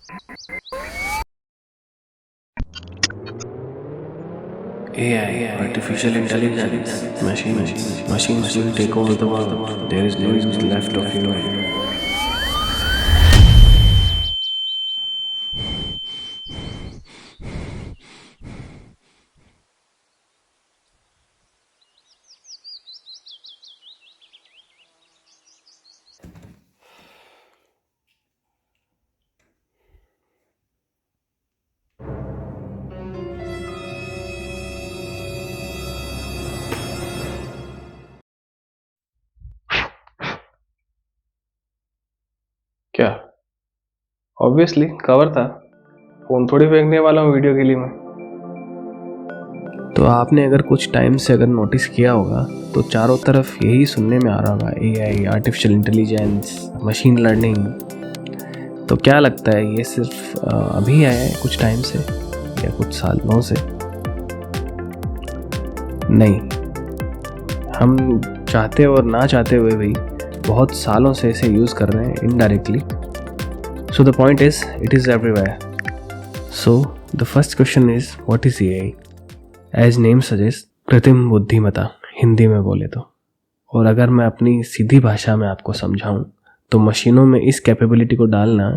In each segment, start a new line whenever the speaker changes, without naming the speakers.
AI, artificial intelligence, machines will take over the world. There is no use left of human. क्या? Obviously cover था। Phone थोड़ी फेंकने वाला हूँ video के लिए मैं। तो आपने अगर कुछ टाइम से अगर नोटिस किया होगा तो चारों तरफ यही सुनने में आ रहा होगा, AI, artificial intelligence, machine learning. तो क्या लगता है ये सिर्फ अभी आया है कुछ टाइम से या कुछ सालों से? नहीं, हम चाहते और ना चाहते हुए भी बहुत सालों से इसे यूज़ कर रहे हैं indirectly. So the point is it is everywhere. So the first question is what is AI? As name suggest, कृत्रिम बुद्धिमत्ता हिंदी में बोले तो। और अगर मैं अपनी सीधी भाषा में आपको समझाऊं तो मशीनों में इस कैपेबिलिटी को डालना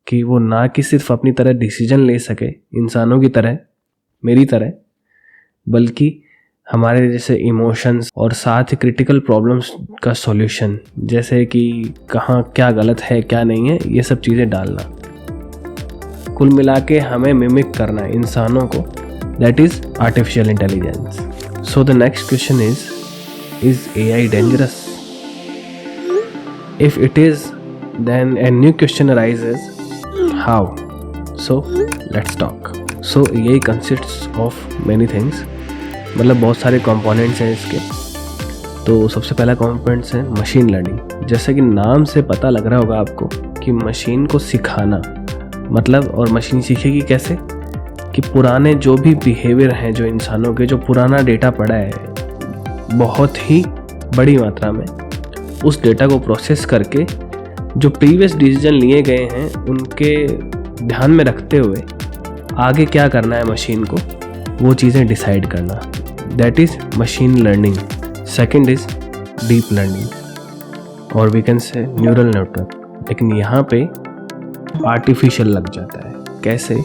कि वो ना कि सिर्फ अपनी तरह डिसीजन ले सके इंसानों की तरह, मेरी तरह, बल्कि हमारे जैसे इमोशंस और साथ ही क्रिटिकल प्रॉब्लम्स का सॉल्यूशन, जैसे कि कहाँ क्या गलत है क्या नहीं है, ये सब चीज़ें डालना। कुल मिला के हमें मिमिक करना है इंसानों को, that is artificial intelligence. So the next question is AI dangerous? If it is, then a new question arises, how? So let's talk. So AI consists of many things, मतलब बहुत सारे कंपोनेंट्स हैं इसके। तो सबसे पहला कंपोनेंट्स है machine learning. जैसे कि नाम से पता लग रहा होगा आपको कि मशीन को सिखाना, मतलब, और मशीन सीखेगी कैसे कि पुराने जो भी बिहेवियर हैं जो इंसानों के, जो पुराना डेटा पड़ा है बहुत ही बड़ी मात्रा में, उस डेटा को प्रोसेस करके जो प्रीवियस डिसीजन लिए गए हैं उनके ध्यान में रखते हुए आगे क्या करना है मशीन को, वो चीज़ें डिसाइड करना, that is machine learning. Second is deep learning और we can say neural network. लेकिन यहाँ पे आर्टिफिशियल लग जाता है। कैसे?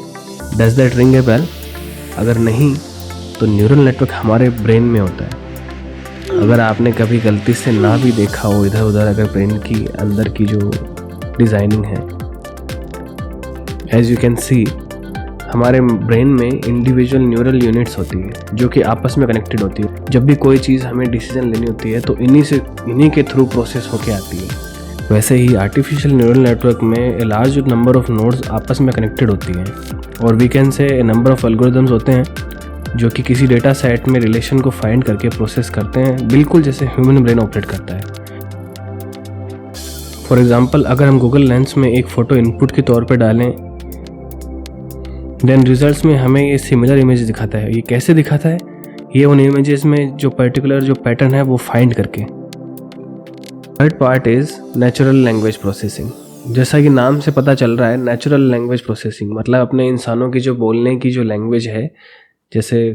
Does that ring a bell? अगर नहीं तो न्यूरल नेटवर्क हमारे ब्रेन में होता है। अगर आपने कभी गलती से ना भी देखा हो इधर उधर, अगर ब्रेन की अंदर की जो डिज़ाइनिंग है, एज यू कैन सी, हमारे ब्रेन में इंडिविजुअल न्यूरल यूनिट्स होती है जो कि आपस में कनेक्टेड होती है। जब भी कोई चीज़ हमें डिसीजन लेनी होती है तो इन्हीं के थ्रू प्रोसेस होके आती है। वैसे ही आर्टिफिशियल न्यूरल नेटवर्क में a large number of nodes आपस में कनेक्टेड होती हैं और वी कैन से ए नंबर ऑफ एल्गोरिदम्स होते हैं जो कि किसी डेटा सेट में रिलेशन को फाइंड करके प्रोसेस करते हैं, बिल्कुल जैसे ह्यूमन ब्रेन ऑपरेट करता है। फॉर एग्जाम्पल, अगर हम गूगल लेंस में एक फ़ोटो इनपुट के तौर पर डालें, देन रिजल्ट्स में हमें ये सिमिलर इमेज दिखाता है। ये कैसे दिखाता है? ये उन इमेजेस में जो पर्टिकुलर जो पैटर्न है वो फाइंड करके। Third part is natural language processing. जैसा कि नाम से पता चल रहा है, नेचुरल लैंग्वेज प्रोसेसिंग मतलब अपने इंसानों की जो बोलने की जो लैंग्वेज है, जैसे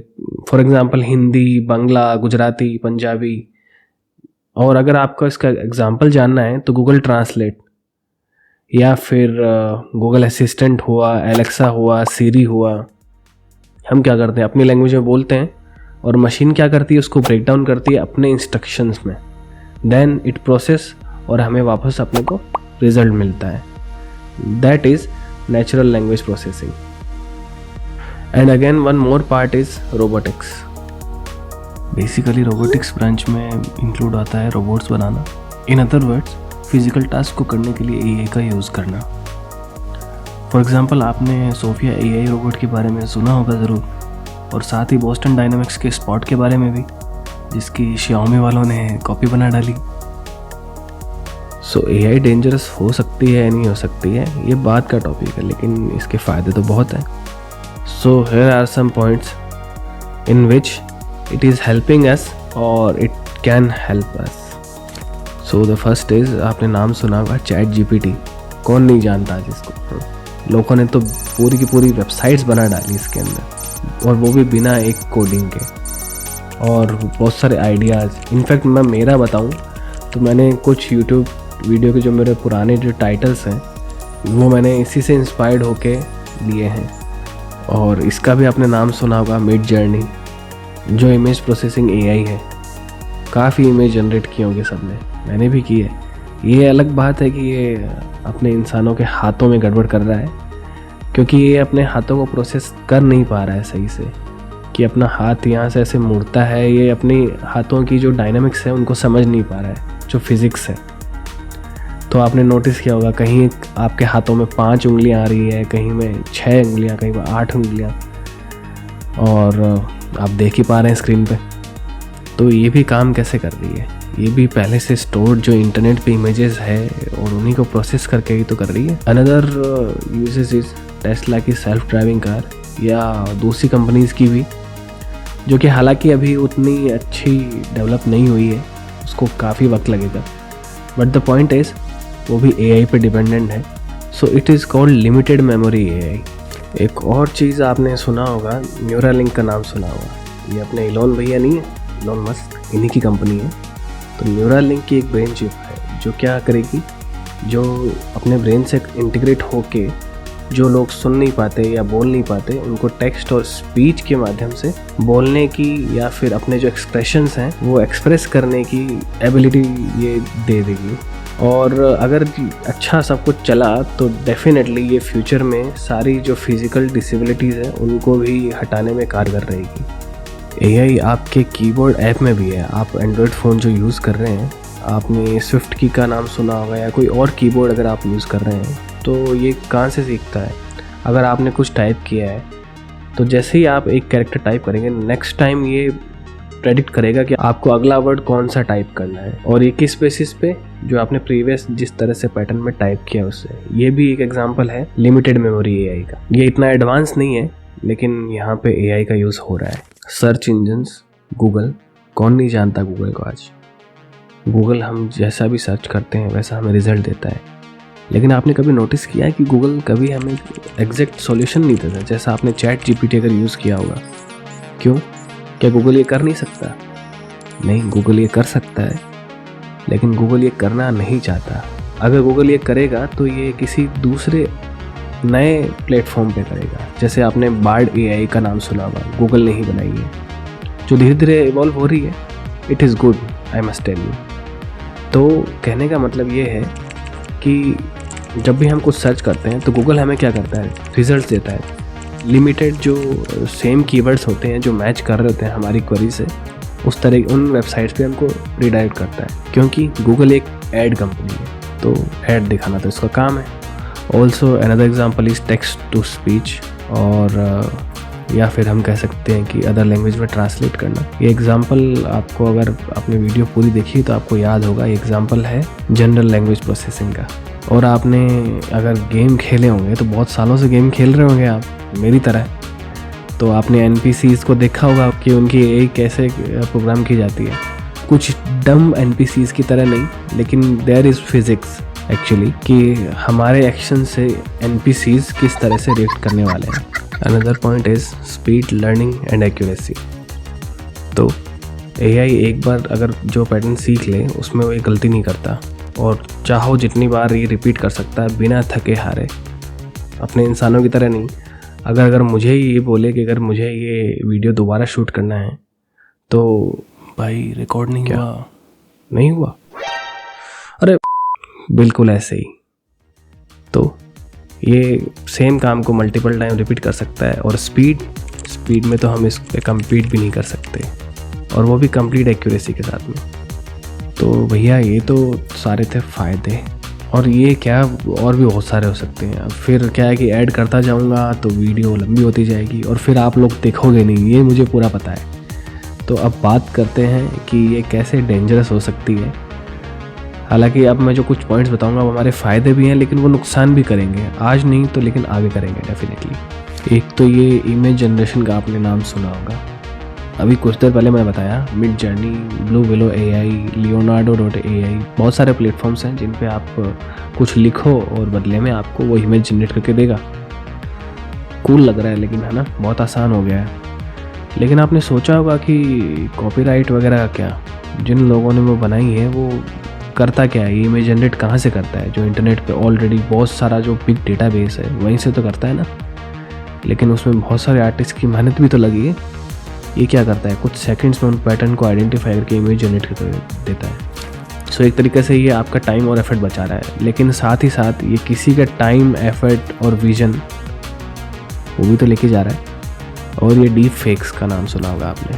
फॉर एग्जांपल हिंदी, बांग्ला, गुजराती, पंजाबी। और अगर आपको इसका एग्जांपल जानना है तो गूगल ट्रांसलेट या फिर गूगल असिस्टेंट हुआ, एलेक्सा हुआ, सीरी हुआ। हम क्या करते हैं, अपनी लैंग्वेज में बोलते हैं और मशीन क्या करती है, उसको ब्रेक डाउन करती है अपने इंस्ट्रक्शंस में, देन इट प्रोसेस और हमें वापस अपने को रिजल्ट मिलता है। That is natural language processing. And again one more part is robotics. Basically robotics branch में इंक्लूड आता है robots banana, in other words physical task को करने के लिए AI का यूज़ करना। फॉर एग्जांपल, आपने सोफिया AI रोबोट के बारे में सुना होगा ज़रूर, और साथ ही बोस्टन डायनामिक्स के स्पॉट के बारे में भी, जिसकी Xiaomi वालों ने कॉपी बना डाली। सो AI डेंजरस हो सकती है या नहीं हो सकती है, ये बात का टॉपिक है, लेकिन इसके फ़ायदे तो बहुत हैं। So here are some points in which it is helping us और it can help us. So the first is, आपने नाम सुना होगा ChatGPT। कौन नहीं जानता जिसको। लोगों ने तो पूरी की पूरी वेबसाइट्स बना डाली इसके अंदर, और वो भी बिना एक कोडिंग के, और बहुत सारे आइडियाज़। इनफैक्ट मैं मेरा बताऊं तो मैंने कुछ यूट्यूब वीडियो के जो मेरे पुराने जो टाइटल्स हैं वो मैंने इसी से इंस्पायर्ड होके लिए हैं। और इसका भी आपने नाम सुना होगा, मिड जर्नी, जो इमेज प्रोसेसिंग एआई है। काफ़ी इमेज जनरेट किए होंगे सबने, मैंने भी की है। ये अलग बात है कि ये अपने इंसानों के हाथों में गड़बड़ कर रहा है, क्योंकि ये अपने हाथों को प्रोसेस कर नहीं पा रहा है सही से, कि अपना हाथ यहाँ से ऐसे मुड़ता है, ये अपनी हाथों की जो डायनामिक्स है उनको समझ नहीं पा रहा है, जो फिज़िक्स है। तो आपने नोटिस किया होगा, कहीं आपके हाथों में 5 उंगलियां आ रही है, कहीं में 6 उंगलियां, कहीं में 8 उंगलियां, और आप देख ही पा रहे हैं स्क्रीन पे। तो ये भी काम कैसे कर रही है? ये भी पहले से स्टोर्ड जो इंटरनेट पे इमेजेस है और उन्हीं को प्रोसेस करके ही तो कर रही है। अनदर यूजेस इज टेस्ला की सेल्फ ड्राइविंग कार, या दूसरी कंपनीज़ की भी, जो कि हालांकि अभी उतनी अच्छी डेवलप नहीं हुई है, उसको काफ़ी वक्त लगेगा। बट द पॉइंट इज़ वो भी एआई पे डिपेंडेंट है। So it is called limited memory AI. एक और चीज़ आपने सुना होगा, न्यूरालिंक का नाम सुना होगा। ये अपने इलोन भैया नहीं है, इलोन मस्क, इन्हीं की कंपनी है। तो न्यूरालिंक की एक ब्रेन चिप है जो क्या करेगी, जो अपने ब्रेन से इंटीग्रेट होके जो लोग सुन नहीं पाते या बोल नहीं पाते उनको टेक्स्ट और स्पीच के माध्यम से बोलने की, या फिर अपने जो एक्सप्रेशंस हैं वो एक्सप्रेस करने की एबिलिटी ये दे देगी। और अगर अच्छा सब कुछ चला तो डेफिनेटली ये फ्यूचर में सारी जो फिज़िकल डिसेबिलिटीज़ हैं उनको भी हटाने में कारगर रहेगी। एआई आपके कीबोर्ड ऐप में भी है। आप एंड्रॉयड फ़ोन जो यूज़ कर रहे हैं, आपने स्विफ्ट की का नाम सुना होगा, या कोई और कीबोर्ड अगर आप यूज़ कर रहे हैं, तो ये कहाँ से सीखता है? अगर आपने कुछ टाइप किया है तो जैसे ही आप एक कैरेक्टर टाइप करेंगे, नेक्स्ट टाइम ये प्रेडिक्ट करेगा कि आपको अगला वर्ड कौन सा टाइप करना है, और ये किस बेसिस पे, जो आपने प्रीवियस जिस तरह से पैटर्न में टाइप किया उससे। ये भी एक एग्जांपल है लिमिटेड मेमोरी एआई का। ये इतना एडवांस नहीं है, लेकिन यहाँ पे एआई का यूज़ हो रहा है। सर्च इंजन्स, गूगल, कौन नहीं जानता गूगल को आज? गूगल हम जैसा भी सर्च करते हैं वैसा हमें रिजल्ट देता है। लेकिन आपने कभी नोटिस किया है कि गूगल कभी हमें एग्जैक्ट सॉल्यूशन नहीं देता? जैसा आपने चैट जीपीटी अगर यूज़ किया होगा, क्यों? क्या गूगल ये कर नहीं सकता? नहीं, गूगल ये कर सकता है, लेकिन गूगल ये करना नहीं चाहता। अगर गूगल ये करेगा तो ये किसी दूसरे नए प्लेटफॉर्म पे करेगा। जैसे आपने बार्ड एआई का नाम सुना होगा, गूगल ने ही बनाई है, जो धीरे धीरे इवॉल्व हो रही है। It is good, I must tell you. तो कहने का मतलब ये है कि जब भी हम कुछ सर्च करते हैं तो गूगल हमें क्या करता है? रिजल्ट देता है। लिमिटेड जो सेम कीवर्ड्स होते हैं जो मैच कर रहे होते हैं हमारी क्वेरी से, उस तरह उन वेबसाइट्स पे हमको रिडायरेक्ट करता है, क्योंकि गूगल एक ऐड कंपनी है, तो ऐड दिखाना तो इसका काम है। Also another example is text to speech, और या फिर हम कह सकते हैं कि अदर लैंग्वेज में ट्रांसलेट करना। ये एग्जांपल आपको, अगर आपने वीडियो पूरी देखी तो आपको याद होगा, ये एग्जांपल है जनरल लैंग्वेज प्रोसेसिंग का। और आपने अगर गेम खेले होंगे तो बहुत सालों से गेम खेल रहे होंगे आप, मेरी तरह, तो आपने एनपीसीज को देखा होगा कि उनकी एआई कैसे प्रोग्राम की जाती है। कुछ डम एनपीसीज की तरह नहीं, लेकिन देयर इज़ फिजिक्स एक्चुअली, कि हमारे एक्शन से एनपीसीज किस तरह से रिएक्ट करने वाले हैं। Another point is speed, learning and accuracy. तो एआई एक बार अगर जो पैटर्न सीख ले उसमें वो एक गलती नहीं करता, और चाहो जितनी बार ये रिपीट कर सकता है बिना थके हारे, अपने इंसानों की तरह नहीं। अगर मुझे ये बोले कि अगर मुझे ये वीडियो दोबारा शूट करना है तो भाई रिकॉर्ड नहीं हुआ, नहीं हुआ, अरे बिल्कुल ऐसे ही। तो ये सेम काम को मल्टीपल टाइम रिपीट कर सकता है। और स्पीड में तो हम इस पे कम्पीट भी नहीं कर सकते, और वो भी कंप्लीट एक्यूरेसी के साथ में। तो भैया ये तो सारे थे फ़ायदे, और ये क्या और भी बहुत सारे हो सकते हैं। फिर क्या है कि ऐड करता जाऊंगा तो वीडियो लंबी होती जाएगी और फिर आप लोग देखोगे नहीं, ये मुझे पूरा पता है। तो अब बात करते हैं कि ये कैसे डेंजरस हो सकती है। हालांकि अब मैं जो कुछ पॉइंट्स बताऊंगा वो हमारे फ़ायदे भी हैं, लेकिन वो नुकसान भी करेंगे। आज नहीं तो लेकिन आगे करेंगे डेफिनेटली। एक तो ये इमेज जनरेशन का आपने नाम सुना होगा। अभी कुछ देर पहले मैंने बताया Midjourney, Blue Willow AI, Leonardo ai, बहुत सारे प्लेटफॉर्म्स हैं जिन पे आप कुछ लिखो और बदले में आपको वो इमेज जनरेट करके देगा। कूल लग रहा है, लेकिन है ना, बहुत आसान हो गया है। लेकिन आपने सोचा होगा कि कॉपीराइट वगैरह का क्या, जिन लोगों ने वो बनाई है वो करता क्या है, ये इमेज जनरेट कहाँ से करता है? जो इंटरनेट पे ऑलरेडी बहुत सारा जो बिग डेटाबेस है वहीं से तो करता है ना। लेकिन उसमें बहुत सारे आर्टिस्ट की मेहनत भी तो लगी है। ये क्या करता है, कुछ सेकंड्स में उन पैटर्न को आइडेंटिफाई करके इमेज जनरेट कर देता है। सो एक तरीके से ये आपका टाइम और एफर्ट बचा रहा है, लेकिन साथ ही साथ ये किसी का टाइम, एफर्ट और विजन वो भी तो लेके जा रहा है। और ये डीप फेक्स का नाम सुना होगा आपने।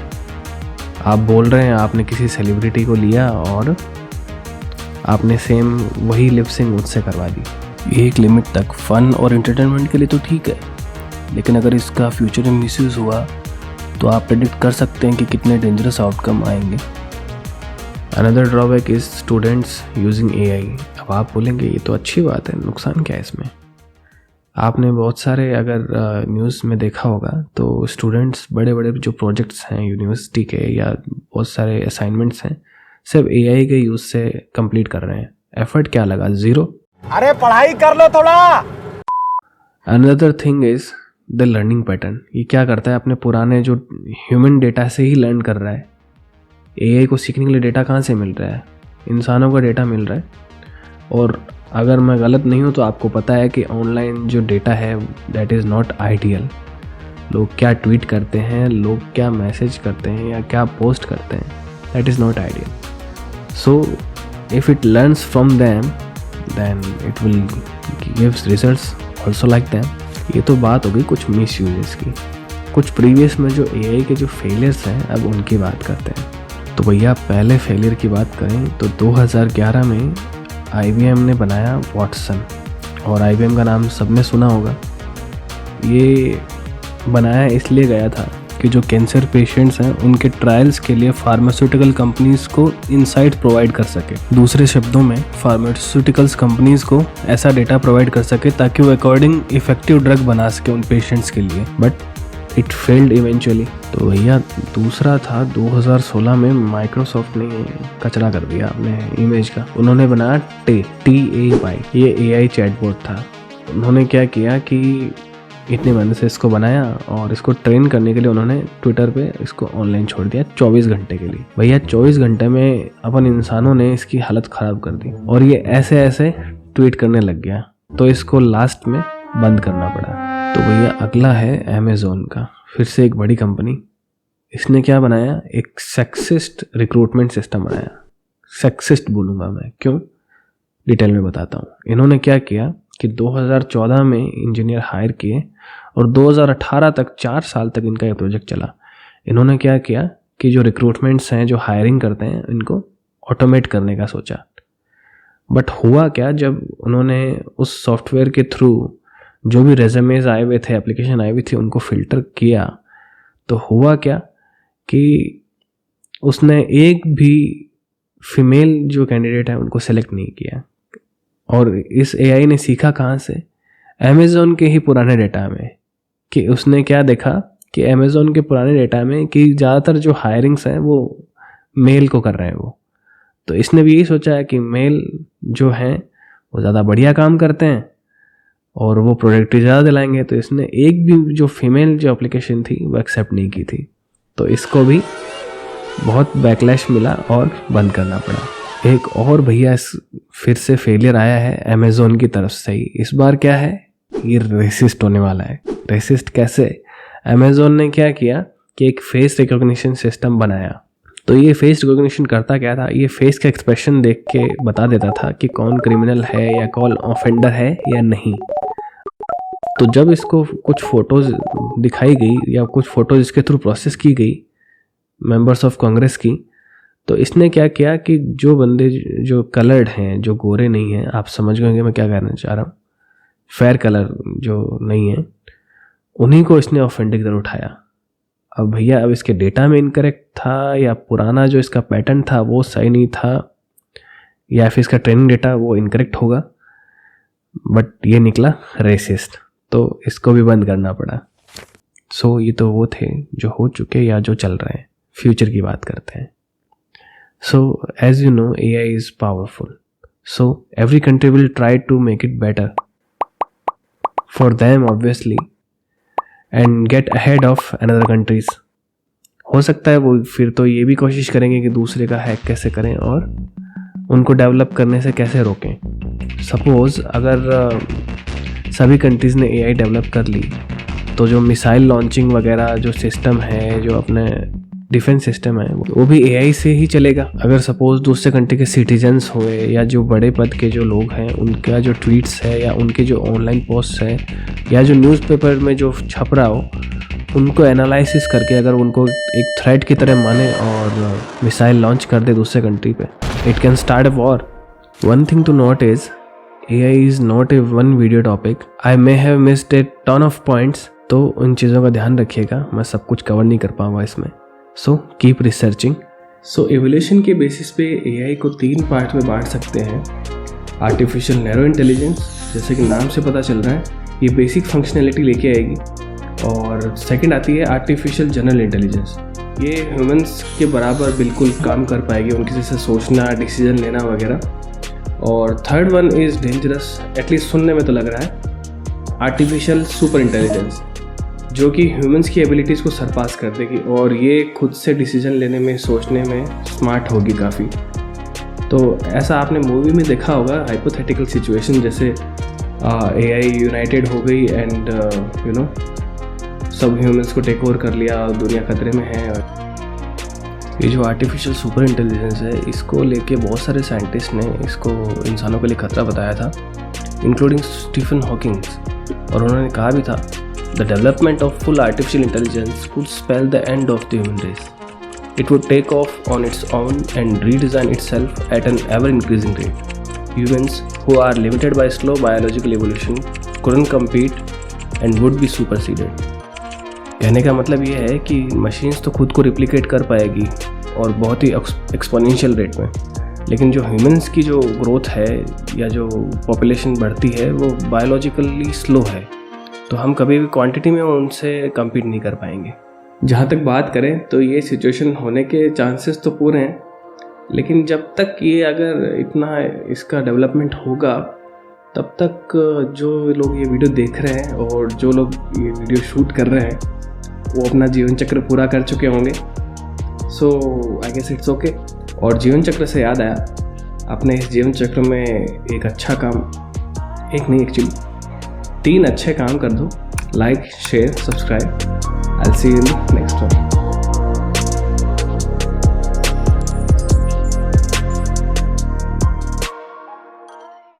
आप बोल रहे हैं आपने किसी सेलिब्रिटी को लिया और आपने सेम वही लिप सिंक मुझसे करवा दी। एक लिमिट तक फन और एंटरटेनमेंट के लिए तो ठीक है, लेकिन अगर इसका फ्यूचर में मिसयूज हुआ तो आप प्रेडिक्ट कर सकते हैं कि कितने डेंजरस आउटकम आएंगे। Another drawback is students using AI। अब आप बोलेंगे ये तो अच्छी बात है, नुकसान क्या है इसमें? आपने बहुत सारे अगर न्यूज़ में देखा होगा तो स्टूडेंट्स बड़े बड़े जो प्रोजेक्ट्स हैं यूनिवर्सिटी के या बहुत सारे असाइनमेंट्स हैं सब AI के यूज़ से कंप्लीट कर रहे हैं। एफर्ट क्या लगा? 0।
अरे पढ़ाई कर लो थोड़ा।
Another thing is the learning pattern. ये क्या करता है, अपने पुराने जो ह्यूमन डेटा से ही लर्न कर रहा है। AI को सीखने के लिए डेटा कहाँ से मिल रहा है? इंसानों का डेटा मिल रहा है। और अगर मैं गलत नहीं हूँ तो आपको पता है कि ऑनलाइन जो डेटा है दैट इज़ नॉट आइडियल। लोग क्या ट्वीट करते हैं, लोग क्या मैसेज करते हैं या क्या पोस्ट करते हैं, that is not ideal. So if it learns from them then it will gives results also like them. ये तो बात होगी कुछ मिस यूजेस की। कुछ प्रीवियस में जो AI के जो फेलियर्स हैं अब उनकी बात करते हैं। तो भैया पहले फेलियर की बात करें तो 2011 में IBM ने बनाया वॉटसन। और IBM का नाम सबने सुना होगा। ये बनाया इसलिए गया था कि जो कैंसर पेशेंट्स हैं उनके ट्रायल्स के लिए फार्मास्यूटिकल कंपनीज को इनसाइट प्रोवाइड कर सके। दूसरे शब्दों में फार्मास्यूटिकल्स कंपनीज को ऐसा डेटा प्रोवाइड कर सके ताकि वो अकॉर्डिंग इफेक्टिव ड्रग बना सके उन पेशेंट्स के लिए, बट इट फेल्ड इवेंचुअली। तो भैया दूसरा था 2016 में माइक्रोसॉफ्ट ने कचरा कर दिया अपने इमेज का। उन्होंने बनाया TAY। ये AI चैटबॉट था। उन्होंने क्या किया कि इतने मेहनत से इसको बनाया और इसको ट्रेन करने के लिए उन्होंने ट्विटर पे इसको ऑनलाइन छोड़ दिया 24 घंटे के लिए। भैया 24 घंटे में अपन इंसानों ने इसकी हालत ख़राब कर दी और ये ऐसे ऐसे ट्वीट करने लग गया, तो इसको लास्ट में बंद करना पड़ा। तो भैया अगला है अमेज़ॉन का, फिर से एक बड़ी कंपनी। इसने क्या बनाया, एक सेक्सिस्ट रिक्रूटमेंट सिस्टम बनाया। सेक्सिस्ट बोलूँगा मैं, क्यों, डिटेल में बताता हूँ। इन्होंने क्या किया कि 2014 में इंजीनियर हायर किए और 2018 तक 4 साल तक इनका ये प्रोजेक्ट चला। इन्होंने क्या किया कि जो रिक्रूटमेंट्स हैं, जो हायरिंग करते हैं, इनको ऑटोमेट करने का सोचा। बट हुआ क्या, जब उन्होंने उस सॉफ्टवेयर के थ्रू जो भी रेज़्यूमेज आए हुए थे, एप्लीकेशन आई हुई थी, उनको फ़िल्टर किया, तो हुआ क्या कि उसने एक भी फीमेल जो कैंडिडेट है उनको सेलेक्ट नहीं किया। और इस AI ने सीखा कहाँ से, अमेज़ॉन के ही पुराने डेटा में, कि उसने क्या देखा कि अमेज़ॉन के पुराने डेटा में कि ज़्यादातर जो हायरिंग्स हैं वो मेल को कर रहे हैं वो। तो इसने भी यही सोचा है कि मेल जो हैं वो ज़्यादा बढ़िया काम करते हैं और वो प्रोडक्टिविटी ज़्यादा दिलाएंगे। तो इसने एक भी जो फीमेल जो एप्लीकेशन थी वो एक्सेप्ट नहीं की थी। तो इसको भी बहुत बैकलैश मिला और बंद करना पड़ा। एक और भैया फिर से फेलियर आया है अमेज़ॉन की तरफ से ही। इस बार क्या है, ये रेसिस्ट होने वाला है। रेसिस्ट कैसे? अमेज़ॉन ने क्या किया कि एक फेस रिकॉग्निशन सिस्टम बनाया। तो ये फेस रिकॉग्निशन करता क्या था, ये फेस का एक्सप्रेशन देख के बता देता था कि कौन क्रिमिनल है या कौन ऑफेंडर है या नहीं। तो जब इसको कुछ फ़ोटोज़ दिखाई गई या कुछ फ़ोटोज़ इसके थ्रू प्रोसेस की गई मेंबर्स ऑफ कांग्रेस की, तो इसने क्या किया कि जो बंदे जो कलर्ड हैं, जो गोरे नहीं हैं, आप समझ गए मैं क्या कहना चाह रहा हूँ, फेयर कलर जो नहीं है, उन्हीं को इसने ऑफेंडर की तरह उठाया। अब भैया अब इसके डेटा में इनकरेक्ट था या पुराना जो इसका पैटर्न था वो सही नहीं था या फिर इसका ट्रेनिंग डेटा वो इनकरेक्ट होगा, बट ये निकला रेसिस्ट। तो इसको भी बंद करना पड़ा। सो ये तो वो थे जो हो चुके या जो चल रहे हैं। फ्यूचर की बात करते हैं। So as you know, AI is powerful. So every country will try to make it better. For them, obviously, and get ahead of another countries. हो सकता है वो फिर तो ये भी कोशिश करेंगे कि दूसरे का हैक कैसे करें और उनको डेवलप करने से कैसे रोकें। सपोज़ अगर सभी कंट्रीज़ ने AI डेवलप कर ली तो जो मिसाइल लॉन्चिंग वगैरह जो सिस्टम है, जो अपने डिफेंस सिस्टम है, वो भी AI से ही चलेगा। अगर सपोज़ दूसरे कंट्री के सिटीजन्स हुए या जो बड़े पद के जो लोग हैं, उनका जो ट्वीट्स है या उनके जो ऑनलाइन पोस्ट है या जो न्यूज़पेपर में जो छप रहा हो, उनको एनालिसिस करके अगर उनको एक थ्रेट की तरह माने और मिसाइल लॉन्च कर दे दूसरे कंट्री पे, it can start a war. One thing to note is AI is not a one video topic. I may have missed a ton of points, तो उन चीज़ों का ध्यान रखिएगा, मैं सब कुछ कवर नहीं कर पाऊँगा इसमें। So keep researching. So evolution के बेसिस पे AI को 3 पार्ट में बांट सकते हैं। आर्टिफिशियल नैरो इंटेलिजेंस, जैसे कि नाम से पता चल रहा है, ये बेसिक फंक्शनैलिटी लेके आएगी। और सेकंड आती है आर्टिफिशियल जनरल इंटेलिजेंस, ये ह्यूमंस के बराबर बिल्कुल काम कर पाएगी, उनकी जैसे सोचना, डिसीजन लेना वगैरह। और third one is dangerous, at least सुनने में तो लग रहा है, आर्टिफिशियल सुपर इंटेलिजेंस, जो कि ह्यूमंस की एबिलिटीज़ को सरपास कर देगी और ये खुद से डिसीजन लेने में, सोचने में स्मार्ट होगी काफ़ी। तो ऐसा आपने मूवी में देखा होगा, हाइपोथेटिकल सिचुएशन, जैसे AI यूनाइटेड हो गई एंड सब ह्यूमंस को टेक ओवर कर लिया, दुनिया खतरे में है। ये जो आर्टिफिशियल सुपर इंटेलिजेंस है, इसको लेके बहुत सारे साइंटिस्ट ने इसको इंसानों के लिए खतरा बताया था, इंक्लूडिंग स्टीफन हॉकिंग्स। और उन्होंने कहा भी था, the development of full artificial intelligence could spell the end of the human race. It would take off on its own and redesign itself at an ever increasing rate. Humans who are limited by slow biological evolution couldn't compete and would be superseded। कहने का मतलब ये है कि machines तो खुद को replicate कर पाएगी और बहुत ही एक्सपोनेंशियल रेट में, लेकिन जो ह्यूमंस की जो ग्रोथ है या जो पॉपुलेशन बढ़ती है वो बायोलॉजिकली स्लो है, तो हम कभी भी क्वांटिटी में उनसे कम्पीट नहीं कर पाएंगे। जहाँ तक बात करें तो ये सिचुएशन होने के चांसेस तो पूरे हैं, लेकिन जब तक ये अगर इतना इसका डेवलपमेंट होगा, तब तक जो लोग ये वीडियो देख रहे हैं और जो लोग ये वीडियो शूट कर रहे हैं, वो अपना जीवन चक्र पूरा कर चुके होंगे। सो आई गेस इट्स ओके। और जीवन चक्र से याद आया, अपने इस जीवन चक्र में एक अच्छा काम, एक नहीं एक्चुअली 3 अच्छे काम कर दो। Like, share, subscribe. I will see you in next one.